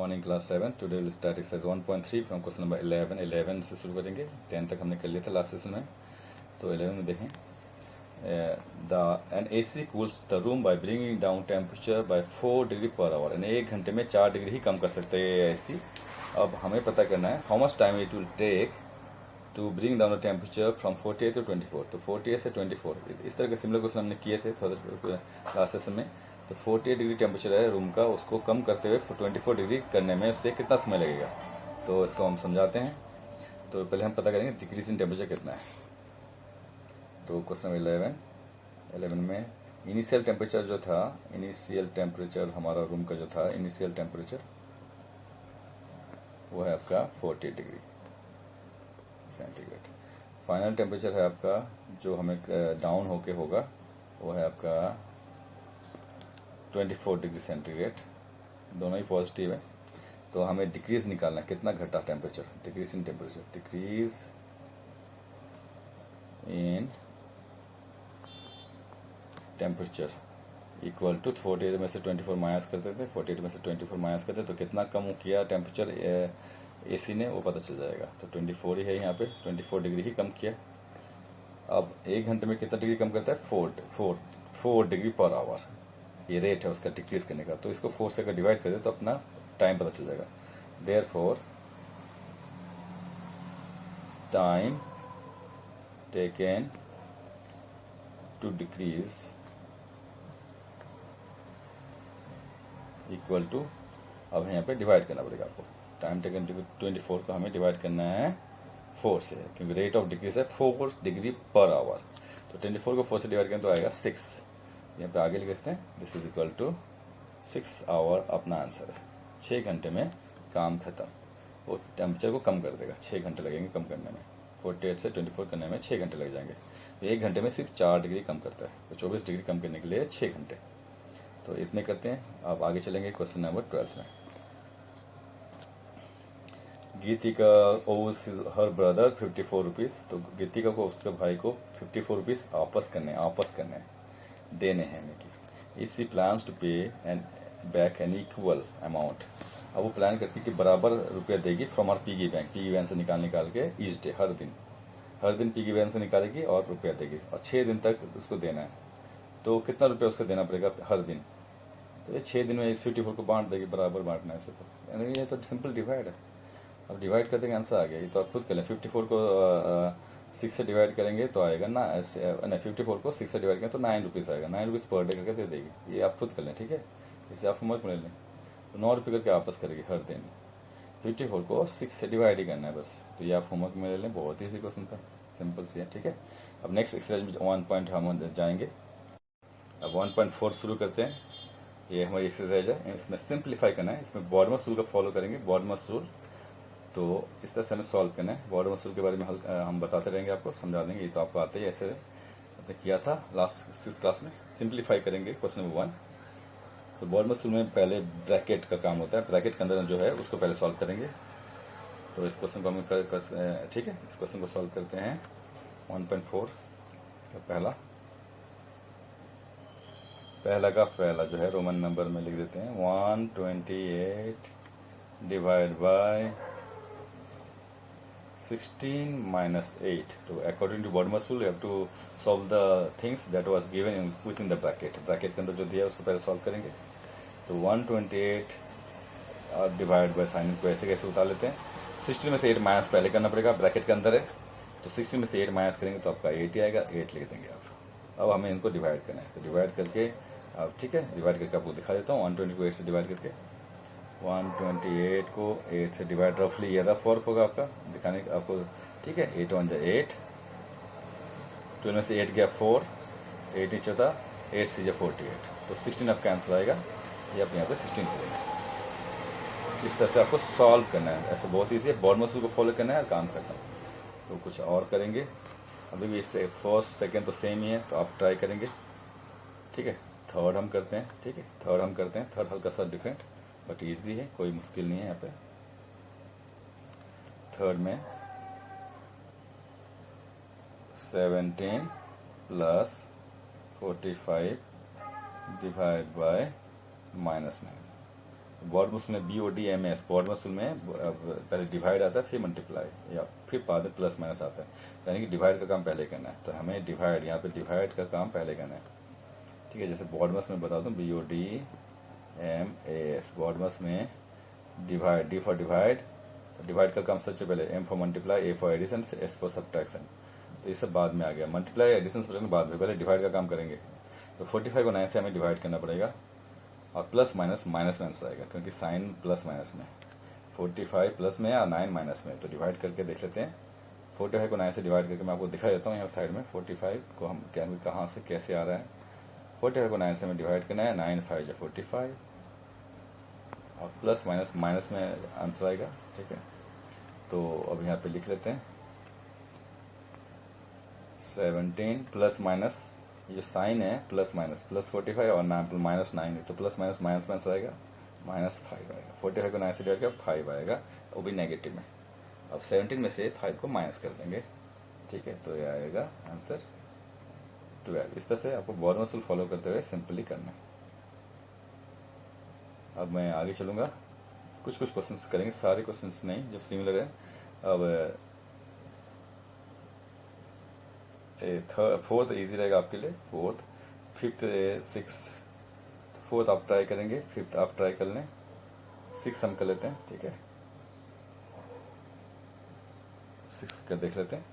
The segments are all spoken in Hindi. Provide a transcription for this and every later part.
Morning class 7 today will start exercise 1.3 from question number 11 से शुरू करेंगे। 10 तक हमने कर लिया था लास्ट सेशन में। तो 11 में देखें, then AC cools the room by bringing down temperature by 4 degree per hour. यानी 1 घंटे में 4 डिग्री ही कम कर सकते हैं ये AC। अब हमें पता करना है how much time it will take to bring down the temperature from 48 to 24। तो 48 से 24 इस तरह के सिमिलर क्वेश्चन हमने किए थे थोड़ा लास्ट सेशन में। तो 48 डिग्री टेम्परेचर है रूम का, उसको कम करते हुए 24 डिग्री करने में उससे कितना समय लगेगा, तो इसको हम समझाते हैं। तो पहले हम पता करेंगे डिक्रीज इन टेम्परेचर कितना है। तो क्वेश्चन 11 में इनिशियल टेम्परेचर जो था, इनिशियल टेम्परेचर हमारा रूम का जो था, इनिशियल टेम्परेचर वो है आपका 40 डिग्री सेंटीग्रेड। फाइनल टेम्परेचर है आपका जो हमें डाउन होके होगा, वो है आपका 24 डिग्री सेंटीग्रेड। दोनों ही पॉजिटिव है। तो हमें डिक्रीज निकालना है, कितना घटा temperature, decrease in temperature, decrease in temperature equal to 48 में से 24 माइनस करते थे, 48 में से 24 माइनस करते तो कितना कम किया टेम्परेचर AC ने, वो पता चल जाएगा। तो 24 ही है यहाँ पे, 24 डिग्री ही कम किया। अब 1 घंटे में कितना डिग्री कम करता है, 4 डिग्री पर आवर, ये रेट है उसका डिक्रीज करने का। तो इसको 4 से अगर डिवाइड कर दे तो अपना टाइम पता चल जाएगा। Therefore time taken to decrease equal to, अब यहाँ पे डिवाइड करना पड़ेगा आपको। टाइम टेकन 24 को हमें डिवाइड करना है 4 से, क्योंकि रेट ऑफ डिक्रीज है 4 डिग्री पर आवर। तो 24 को 4 से डिवाइड करें तो आएगा 6। यहाँ पे आगे लिख देते हैं, this is equal to 6 hour अपना आंसर है। 6 घंटे में काम खत्म। वो टेम्परेचर को कम कर देगा, 6 घंटे लगेंगे कम करने में। 48 से 24 करने में 6 घंटे लग जाएंगे। 1 घंटे में सिर्फ 4 डिग्री कम करता है, तो 24 डिग्री कम करने के लिए 6 घंटे। तो इतने करते हैं। अब आगे चलेंगे क्वेश्चन नंबर 12 में। गीतिका ओव्स हर ब्रदर 54 रुपीज़। तो गीतिका को उसके भाई को 54 रुपीज़ वापस करने हैं, देने हैं यानी कि। If C plans to pay and back an equal amount. अब वो प्लान करती है कि बराबर रुपया देगी फ्रॉम आर पिगी बैंक से निकाल के ईच डे, हर दिन पिगी बैंक से निकालेगी और रुपया देगी, और 6 दिन तक उसको देना है। तो कितना रुपया उससे देना पड़ेगा हर दिन, तो ये 6 दिन में इस 54 को बांट देगी, बराबर बांटना है उसे। तो यानी ये तो सिंपल डिवाइड है। अब डिवाइड कर देंगे, आंसर आ गया। ये तो आप खुद कर लें। 54 को 6 से डिवाइड करेंगे तो आएगा ना, नहीं 54 को 6 से डिवाइड करें तो 9 रुपीज़ आएगा। 9 रुपीज़ पर डे करके दे देगी। ये आप खुद कर लें, ठीक है। इसे आप होमवर्क में ले लें। तो 9 रुपये करके वापस करेगी हर दिन। 54 को 6 से डिवाइड ही करना है बस। तो ये आप होमवर्क में ले लें, बहुत ईजी क्वेश्चन था, सिंपल सी है, ठीक है। अब नेक्स्ट एक्सरसाइज में 1 पॉइंट हम जाएंगे। अब 1.4 शुरू करते हैं। ये हमारी एक्सरसाइज है, इसमें सिंप्लीफाई करना है। इसमें बॉडमस रूल का फॉलो करेंगे, बॉडमस रूल। तो इस तरह से हमें सॉल्व करना है। बॉडमस रूल के बारे में हम बताते रहेंगे, आपको समझा देंगे। ये तो आपको आते ही, ऐसे आपने किया था लास्ट 6th क्लास में। सिंप्लीफाई करेंगे क्वेश्चन नंबर 1। तो बॉडमस रूल में पहले ब्रैकेट का काम होता है, ब्रैकेट के अंदर जो है उसको पहले सॉल्व करेंगे। तो इस क्वेश्चन को हम ठीक है, इस क्वेश्चन को सॉल्व करते हैं। 1.4 का पहला जो है रोमन नंबर में लिख देते हैं। 128 डिवाइड बाय 16 minus 8. तो according to BODMAS rule you have to solve the things that was given in within the bracket. Bracket के अंदर जो दिया है उसको पहले सॉल्व करेंगे। तो 128 डिवाइड बाय साइन को ऐसे कैसे उतार लेते हैं। 16 में से 8 माइनस पहले करना पड़ेगा, ब्रैकेट के अंदर है। तो 16 में से 8 माइनस करेंगे तो आपका 8 ही आएगा, 8 लिख देंगे आप। अब हमें इनको डिवाइड करना है, तो डिवाइड करके अब ठीक है, डिवाइड करके आपको दिखा देता हूँ। 120 को 8 से डिवाइड करके, 128 को 8 से डिवाइड, रफली ये रफ वर्क होगा आपका दिखाने का आपको, ठीक है। 8 1 8, 12 में से 8 गया 4, 8 नीचे था, 8 से 48, तो 16 आपका आंसर आएगा। ये आप यहाँ पे 16 करेंगे। इस तरह से आपको सॉल्व करना है, ऐसे बहुत ईजी है। बॉडमस रूल को फॉलो करना है और काम करना है। तो कुछ और करेंगे। अभी भी इससे फर्स्ट सेकेंड तो सेम ही है, तो आप ट्राई करेंगे, ठीक है। थर्ड हम करते हैं, ठीक है, थर्ड हल्का सा डिफरेंट बट इजी है, कोई मुश्किल नहीं है यहाँ पे। थर्ड में 17 plus 45 divide by -9। BODMAS में BODMS, बॉर्ड मसल में पहले डिवाइड आता है फिर मल्टीप्लाई या फिर बाद में प्लस माइनस आता है, यानी कि डिवाइड का काम पहले करना है। तो हमें डिवाइड, यहाँ पे डिवाइड का काम पहले करना है, ठीक है। जैसे बॉर्ड मसल में बता दूँ BODMAS, बॉर्ड मसल में डिवाइड, D फॉर डिवाइड, तो डिवाइड का काम सबसे पहले, M for multiply, A for addition, S for subtraction, तो ये सब बाद में आ गया। मल्टीप्लाई एडिशन बाद में, पहले डिवाइड का काम करेंगे। तो 45 को 9 से हमें डिवाइड करना पड़ेगा और प्लस माइनस माइनस में आंसर आएगा, क्योंकि साइन प्लस माइनस में, 45 प्लस में या 9 माइनस में। तो डिवाइड करके देख लेते हैं। 45 को 9 से डिवाइड करके मैं आपको दिखा देता हूँ यहाँ साइड में। 45 को हम क्या, कहाँ से कैसे आ रहा है। 45 को 9 से हमें डिवाइड करना है, 9 5 या 45 और प्लस माइनस माइनस में आंसर आएगा, ठीक है। तो अब यहाँ पे लिख लेते हैं 17 प्लस माइनस, ये जो साइन है प्लस माइनस, प्लस 45 और माइनस 9 है, तो प्लस माइनस माइनस माइनस आएगा, -5 आएगा। 45 को 9 से डिवाइड किया 5 आएगा, वो भी नेगेटिव में। अब 17 में से 5 को माइनस कर देंगे, ठीक है। तो ये आएगा आंसर 12। इस तरह से आपको बॉर्ड मसल फॉलो करते हुए सिंपली करना है। अब मैं आगे चलूँगा, कुछ कुछ क्वेश्चंस करेंगे, सारे क्वेश्चंस नहीं जो सिमिलर है। अब फोर्थ इजी रहेगा आपके लिए, फोर्थ, फिफ्थ, सिक्स। फोर्थ आप ट्राई करेंगे, फिफ्थ आप ट्राई कर लें, सिक्स हम कर लेते हैं, ठीक है। सिक्स का देख लेते हैं।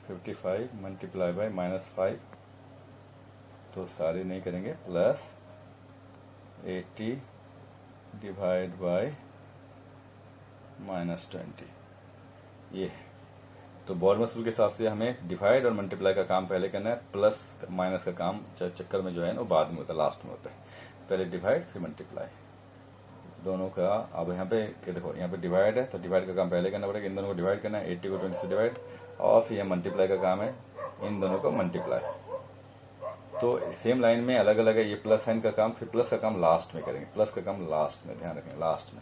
$55 मल्टीप्लाई बाय -5, तो सारे नहीं करेंगे, प्लस 80 डिवाइड बाय -20, ये है। तो बॉर्ड मसल के हिसाब से हमें डिवाइड और मल्टीप्लाई का काम पहले करना है, प्लस माइनस का काम चक्कर में जो है ना वो बाद में होता है, लास्ट में होता है। पहले डिवाइड फिर मल्टीप्लाई, दोनों का। अब यहाँ पे देखो, यहाँ पे डिवाइड है तो डिवाइड का काम पहले करना पड़ेगा, इन दोनों को डिवाइड करना है, 80 को 20 से डिवाइड, और फिर यहाँ मल्टीप्लाई का काम है, इन दोनों को मल्टीप्लाई। तो सेम लाइन में अलग अलग है, ये प्लस साइन का काम, फिर प्लस का काम लास्ट में करेंगे, प्लस का काम लास्ट में, ध्यान रखेंगे लास्ट में।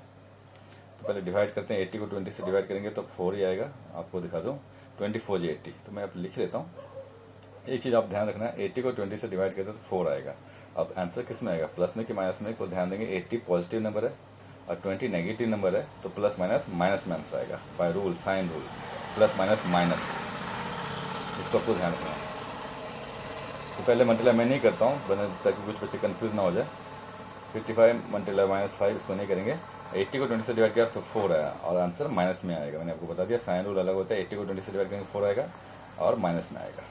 तो पहले डिवाइड करते हैं, 80 को 20 से डिवाइड करेंगे तो 4 ही आएगा। आपको दिखा दूँ, 24 जी 80, तो मैं अब लिख लेता हूँ। एक चीज़ आप ध्यान रखना है, 80 को 20 से डिवाइड करते तो 4 आएगा। अब आंसर किस में आएगा, प्लस में कि माइनस में, को ध्यान देंगे। 80 पॉजिटिव नंबर है और 20 नेगेटिव नंबर है, तो प्लस माइनस माइनस में आंसर आएगा, by rule, sign rule, plus minus minus, इसको आपको ध्यान रखना है। तो पहले मल्टीप्लाई मैं नहीं करता हूँ, ताकि कुछ बच्चे कन्फ्यूज ना हो जाए। 55 मल्टीप्लाई -5, इसको नहीं करेंगे। 80 को 20 से डिवाइड किया तो 4 आया और आंसर माइनस में आएगा। मैंने आपको बता दिया, साइन रूल अलग होता है। 80 को 20 से डिवाइड करेंगे 4 आएगा और माइनस में आएगा।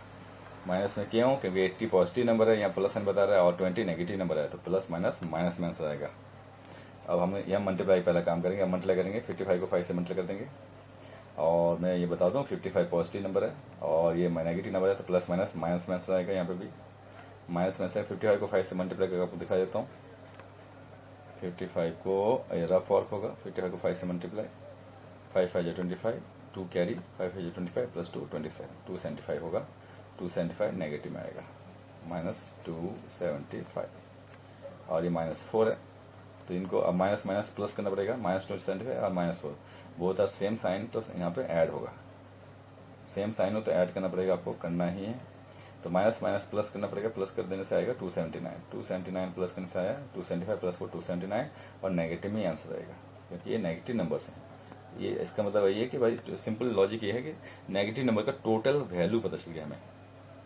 माइनस में क्यों, क्योंकि 80 पॉजिटिव नंबर है, यहाँ प्लस साइन बता रहा है, और 20 नेगेटिव नंबर है, तो प्लस माइनस माइनस में आंसर आएगा। अब हम यहाँ मल्टीप्लाई पहला काम करेंगे, अब मल्टीप्लाई करेंगे, 55 को 5 से मल्टीप्लाई कर देंगे। और मैं ये बता दूँ, 55 पॉजिटिव नंबर है और ये नेगेटिव नंबर है, तो प्लस माइनस माइनस में आंसर आएगा। यहाँ पे भी माइनस में से 55 को 5 से मल्टीप्लाई करके आपको दिखा देता हूँ। 55 को रफ वर्क होगा, 55 को 5 से मल्टीप्लाई, 5 5 25, 2 कैरी, 5 5 25 प्लस 2 27, 275 होगा। 275 नेगेटिव में आएगा, -275, और ये -4 है, तो इनको अब माइनस माइनस प्लस करना पड़ेगा, -275 और -4, बोथ आर सेम साइन, तो यहाँ पे ऐड होगा। सेम साइन हो तो ऐड करना पड़ेगा, आपको करना ही है। तो माइनस माइनस प्लस करना पड़ेगा, प्लस कर देने से आएगा 279, 279 प्लस करने से आया 275 प्लस 4 279, और नेगेटिव में ही आंसर आएगा, क्योंकि ये नेगेटिव नंबर्स हैं। ये इसका मतलब ये है कि भाई सिंपल लॉजिक ये है कि नेगेटिव नंबर का टोटल वैल्यू पता चल गया हमें,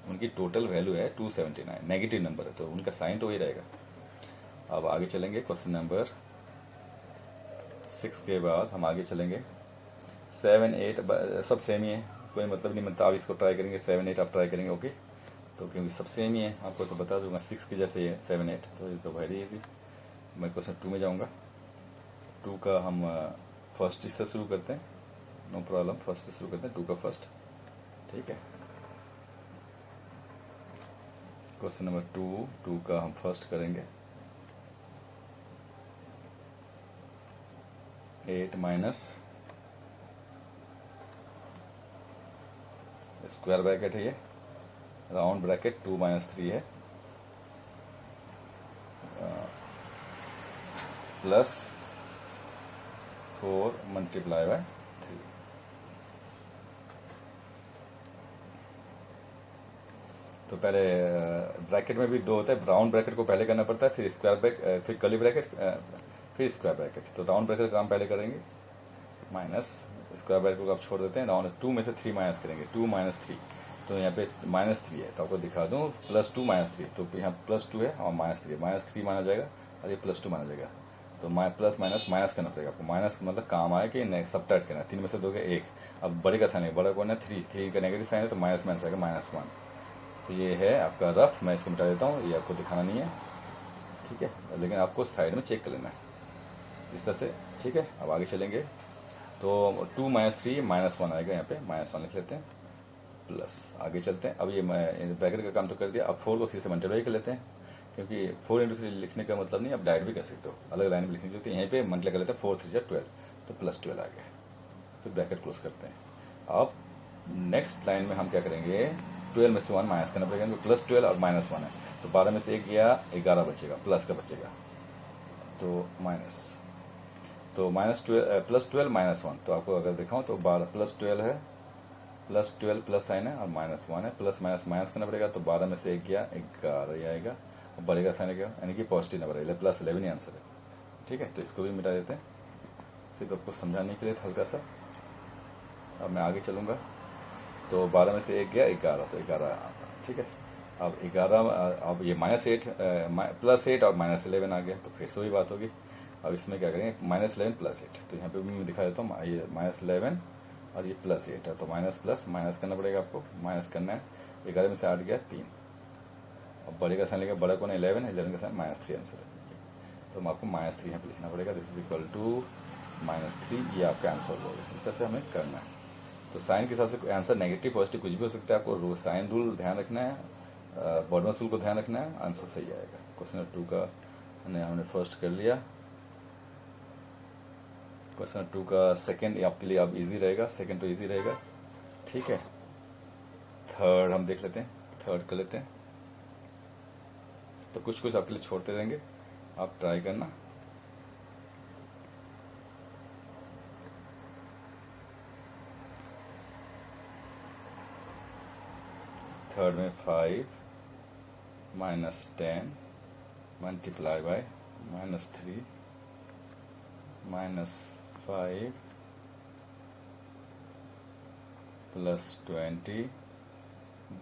उनकी टोटल वैल्यू है 279, नेगेटिव नंबर है तो उनका साइन तो वही रहेगा। अब आगे चलेंगे, क्वेश्चन नंबर 6 के बाद हम आगे चलेंगे 7 8, सब सेम ही है, कोई मतलब नहीं बनता। अब इसको ट्राई करेंगे, 7 8 आप ट्राई करेंगे, ओके। तो क्योंकि सब सेम ही है, आपको तो बता दूंगा 6 की जैसे है 7 8, तो ये तो वेरी इजी। मैं क्वेश्चन 2 में जाऊंगा। 2 का हम फर्स्ट से शुरू करते हैं, नो प्रॉब्लम, फर्स्ट से शुरू करते हैं, 2 का फर्स्ट, ठीक है। क्वेश्चन नंबर 2 का हम फर्स्ट करेंगे, 8 माइनस स्क्वायर ब्रैकेट है, ये राउंड ब्रैकेट 2 - 3 है, प्लस 4 मल्टीप्लाई बाय 3, तो पहले ब्रैकेट में भी दो होता है, राउंड ब्रैकेट को पहले करना पड़ता है, फिर स्क्वायर ब्रैकेट, फिर कर्ली ब्रैकेट, फिर स्क्वायर ब्रैकेट। तो राउंड ब्रैकेट का काम पहले करेंगे, माइनस स्क्वायर ब्रैकेट को आप छोड़ देते हैं, राउंड 2 में से 3 माइनस करेंगे, 2 माइनस 3, तो यहाँ पे -3 है, तो आपको दिखा दूँ +2 -3, तो यहाँ +2 है और -3 है, -3 माना जाएगा और ये +2 माना जाएगा। तो प्लस माइनस माइनस करना पड़ेगा आपको, माइनस मतलब काम आए कि सबट्रैक्ट करना है, 3 में से 2 के 1। अब बड़े का साइन है, बड़ा कौन है 3 का नेगेटिव साइन है, तो माइनस माइनस आएगा -1। तो ये है आपका रफ, मैं इसको मिटा देता हूँ, ये आपको दिखाना नहीं है, ठीक है, लेकिन आपको साइड में चेक कर लेना है इस तरह से, ठीक है। अब आगे चलेंगे, तो 2 - 3 -1 आएगा, यहाँ पे -1 लिख लेते हैं, प्लस आगे चलते हैं। अब ये ब्रैकेट का काम तो कर दिया, अब 4 को 3 से मल्टीप्लाई कर लेते हैं, क्योंकि 4 × 3 लिखने का मतलब नहीं, आप डायरेक्ट भी कर सकते हो, अलग लाइन में लिखनी होती है, यहीं पे मल्टीप्लाई कर लेते हैं, 4 × 3 = 12, तो +12 आ गया, फिर ब्रैकेट क्लोज करते हैं। अब नेक्स्ट लाइन में हम क्या करेंगे, 12 में से 1 माइनस करना पड़ेगा, क्योंकि +12 और -1 है, तो 12 में से 1 गया, 11 बचेगा, प्लस का बचेगा, तो माइनस, तो -12 +12 -1, तो आपको अगर दिखाऊं तो 12 +12 है, +12 प्लस साइन है और -1 है, प्लस माइनस माइनस करना पड़ेगा, तो 12 में से 1 गया, 11 ही आएगा, और बड़े का साइन गया, यानी कि पॉजिटिव नंबर है, +11 ही आंसर है, ठीक है। तो इसको भी मिटा देते हैं, सिर्फ आपको समझाने के लिए हल्का सा। अब मैं आगे चलूँगा, तो 12 में से 1 गया, 11, तो 11, ठीक है। अब 11, अब ये -8 +8 और -11 आ गया, तो फिर से वही बात होगी। अब इसमें क्या करेंगे, -11 +8, तो यहाँ पे भी मैं दिखा देता हूँ, ये -11 और ये +8 है, तो माइनस प्लस माइनस करना पड़ेगा आपको, माइनस करना है, 11 में से 8 गया 3, अब बड़े का साइन लेगा, बड़ा कौन है 11 का साइन -3 आंसर है, तो हम आपको -3 यहाँ पे लिखना पड़ेगा, दिस इज इक्वल टू -3, ये आपका आंसर होगा। इस तरह से हमें करना है। तो साइन के हिसाब से आंसर नेगेटिव पॉजिटिव कुछ भी हो सकता है, आपको साइन रूल ध्यान रखना है, बॉडमस रूल को ध्यान रखना है, आंसर सही आएगा। क्वेश्चन नंबर 2 का हमने फर्स्ट कर लिया, क्वेश्चन 2 का सेकंड आपके लिए अब इजी रहेगा, सेकंड तो इजी रहेगा, ठीक है। थर्ड हम देख लेते हैं, थर्ड कर लेते हैं, तो कुछ कुछ आपके लिए छोड़ते रहेंगे, आप ट्राई करना। थर्ड में 5 -10 मल्टीप्लाई बाय -3 -5 +20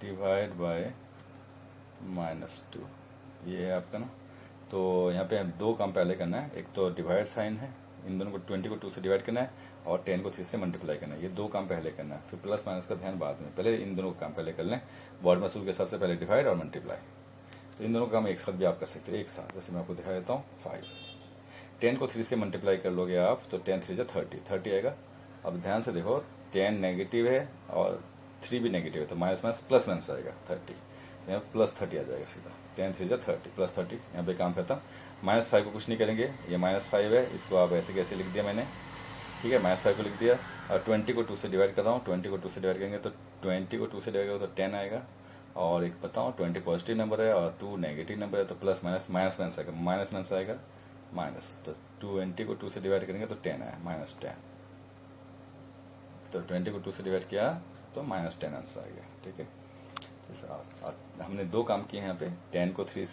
डिवाइड बाय -2, ये है आपका ना। तो यहाँ पे हम दो काम पहले करना है, एक तो डिवाइड साइन है, इन दोनों को 20 को 2 से डिवाइड करना है और 10 को 3 से मल्टीप्लाई करना है, ये दो काम पहले करना है, फिर प्लस माइनस का ध्यान बाद में, पहले इन दोनों का काम पहले कर लें। बॉड मसूल के सबसे पहले डिवाइड और मल्टीप्लाई, तो इन दोनों का काम एक साथ भी आप कर सकते हैं, एक साथ। जैसे मैं आपको दिखा देता हूँ, 5 10 को 3 से मल्टीप्लाई कर लोगे आप, तो 10 3 30 आएगा। अब ध्यान से देखो, 10 नेगेटिव है और 3 भी नेगेटिव है, तो माइनस माइनस प्लस माइनस आएगा 30, यहाँ +30 आ जाएगा सीधा, 10 3 30 +30, यहाँ पे काम करता। -5 को कुछ नहीं करेंगे, ये -5 है, इसको आप ऐसे कैसे लिख दिया मैंने, ठीक है, -5 को लिख दिया, और 20 को 2 से डिवाइड कर रहा हूँ, 20 को 2 से डिवाइड करेंगे तो 20 को 2 से डिवाइड करेंगे तो 10 आएगा। और एक बताऊँ, 20 पॉजिटिव नंबर है और 2 नेगेटिव नंबर है, तो प्लस माइनस माइनस माइनस आएगा, माइनस माइनस आएगा माइनस, तो 20 को 2 से डिवाइड करेंगे तो 10 आया, -10, तो 20 को 2 से डिवाइड किया तो -10 आंसर आ गया, ठीक है। हमने दो काम किए हैं यहाँ पे, 10 को 3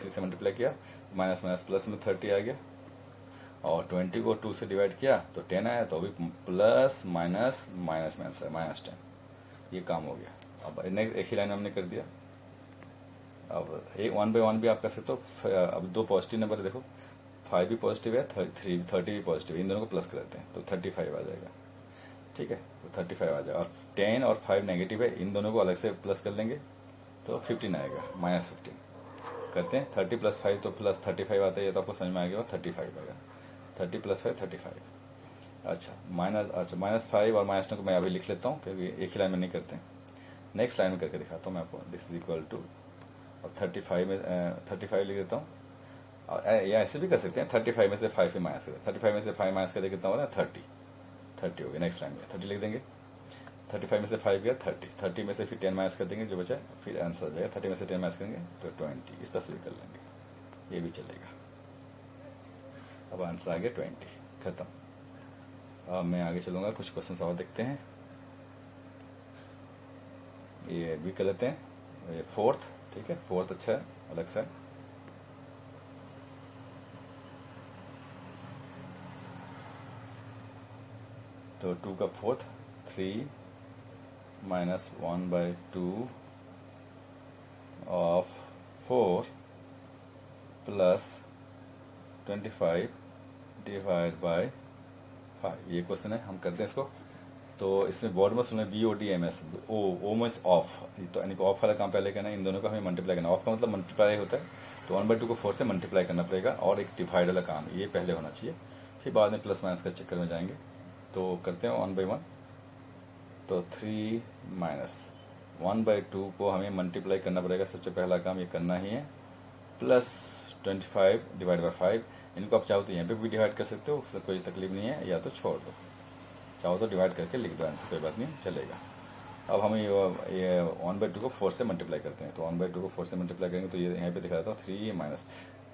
से मल्टीप्लाई किया, माइनस माइनस प्लस में 30 आ गया, और 20 को 2 से डिवाइड किया तो 10 आया, तो अभी प्लस माइनस माइनस माइनस है -10, ये काम हो गया। अब नेक्स्ट एक ही लाइन हमने कर दिया। अब 1 बाय 1 भी आप कर सकते हो। अब दो पॉजिटिव नंबर है, देखो 5 भी पॉजिटिव है, 30 भी पॉजिटिव है, इन दोनों को प्लस कर देते हैं तो 35 आ जाएगा, ठीक है, तो 35 आ जाएगा। और 10 और 5 नेगेटिव है, इन दोनों को अलग से प्लस कर लेंगे तो 15 आएगा, -15 करते हैं। 30 + 5 तो +35 आता है, ये तो आपको समझ में आ गया, 35 आएगा, 30 + 5 35। अच्छा -5 और -9 को मैं अभी लिख लेता हूँ, क्योंकि एक ही लाइन में नहीं करते हैं, नेक्स्ट लाइन में करके दिखाता हूँ मैं आपको। दिस इज इक्वल टू, और 35 में 35 लिख देता हूँ, और या ऐसे भी कर सकते हैं, 35 में से 5 ही माइनस कर, 35 में से 5 माइनस करके कितना हो रहा है 30 हो गया। नेक्स्ट लाइन में 30 लिख देंगे, 35 में से 5 गया 30 में से फिर 10 माइनस कर देंगे, जो बचा फिर आंसर आ जाएगा, 30 में से 10 माइनस करेंगे तो 20, इस तरह से कर लेंगे, ये भी चलेगा। अब आंसर आ गया 20, खत्म। अब मैं आगे चलूँगा, कुछ क्वेश्चन और देखते हैं, ये भी कर लेते हैं। ये फोर्थ, ठीक है, फोर्थ अच्छा है, अलग सा है। तो 2 का fourth, 3 minus 1/2 of 4 plus 25 divide by 5। ये क्वेश्चन है, हम करते हैं इसको। तो इसमें बोर्ड में सुने BODMS, ओ मीन्स ऑफ, तो यानी कि ऑफ वाला काम पहले करना है, इन दोनों का हमें मल्टीप्लाई करना है। ऑफ का मतलब मल्टीप्लाई होता है, तो 1/2 को 4 से मल्टीप्लाई करना पड़ेगा, और एक डिवाइड वाला काम ये पहले होना चाहिए, फिर बाद में प्लस माइनस का चक्कर में जाएंगे। तो करते हैं 1 बाई 1। तो 3 माइनस 1/2 को हमें मल्टीप्लाई करना पड़ेगा, सबसे पहला काम ये करना ही है, प्लस 25 डिवाइड बाई 5। इनको आप चाहो तो यहाँ पे भी डिवाइड कर सकते हो, उससे कोई तकलीफ नहीं है, या तो छोड़ दो, चाहो तो डिवाइड करके लिख दो आंसर, कोई बात नहीं, चलेगा। अब हम ये 1/2 को 4 से मल्टीप्लाई करते हैं, तो 1/2 को 4 से मल्टीप्लाई करेंगे तो ये यहाँ पे दिखा देता हूँ, 3 माइनस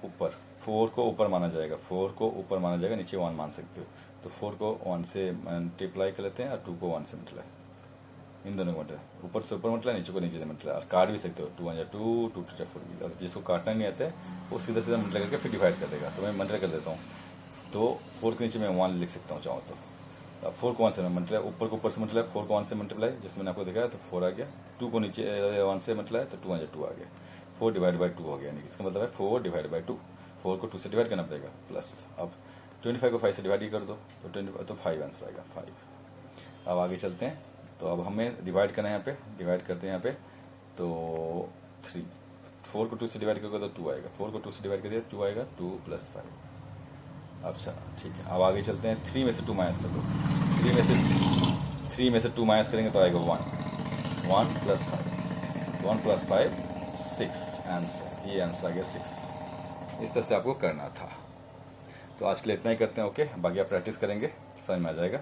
ऊपर 4 को ऊपर माना जाएगा, 4 को ऊपर माना जाएगा, नीचे 1 मान सकते हो। तो 4 को 1 से मल्टीप्लाई कर लेते हैं, और 2 को 1 से मल्टीप्लाई, इन दोनों को मल्टीप्लाई, ऊपर से ऊपर मल्टीप्लाई, नीचे को नीचे से मल्टीप्लाई, और काट भी सकते हो, 2 1 2 2 2 4 भी। और जिसको काटना नहीं आता है वो सीधा सीधा मल्टीप्लाई करके फिर डिवाइड कर देगा। तो मैं मल्टीप्लाई कर देता हूँ, तो 4 के नीचे मैं 1 लिख सकता हूँ चाहो तो। अब 4 को 1 से मल्टीप्लाई, ऊपर को ऊपर से मल्टीप्लाई, 4 को 1 से मल्टीप्लाई, जैसे मैंने आपको दिखाया, तो 4 आ गया। 2 को नीचे 1 से मल्टीप्लाई, तो 2 1 2 आ गया। 4 डिवाइड बाई 2 हो गया, यानी इसका मतलब है 4 डिवाइड बाई 2। 4 को 2 से डिवाइड करना पड़ेगा, प्लस अब 25 को 5 से डिवाइड ही कर दो, तो 25 तो 5 आंसर आएगा, 5। अब आगे चलते हैं, तो अब हमें डिवाइड करना है, यहाँ पे डिवाइड करते हैं यहाँ पे, तो 3, 4 को 2 से डिवाइड करोगे तो 2 आएगा, 4 को 2 से डिवाइड कर दिया, 2 आएगा, 2 + 5। अच्छा ठीक है, अब आगे चलते हैं, 3 में से 2 माइनस कर दो, 3 में से 2 माइनस करेंगे तो आएगा 1, 1 + 5, 1 + 5 6 आंसर, ये आंसर आ गया 6। इस तरह से आपको करना था। तो आज के लिए इतना ही करते हैं, ओके, बाकी आप प्रैक्टिस करेंगे, समझ में आ जाएगा।